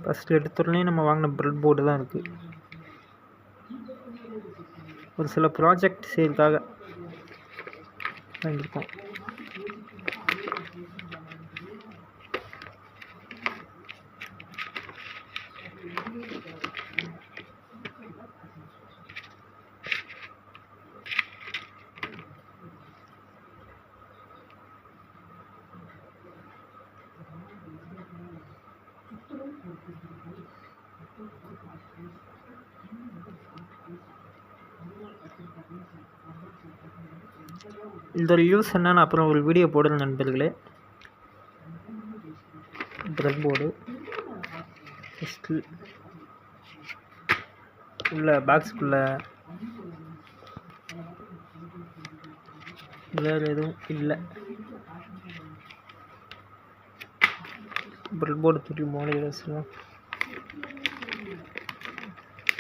First எடுத்தோடனே நம்ம வாங்கின ப்ரெட் போர்டு தான் இருக்குது. ஒரு சில ப்ராஜெக்ட் செய்யறதுக்காக வாங்கியிருக்கோம். இதோட யூஸ் என்னன்னு அப்புறம் ஒரு வீடியோ போடுங்க நண்பர்களே. ப்ரெட் போர்டு ஃபஸ்ட்டு உள்ள பாக்ஸுக்குள்ளே வேறு எதுவும் இல்லை. ப்ரெட் போர்டு தூக்கி மூலையில் வச்சுருவோம்.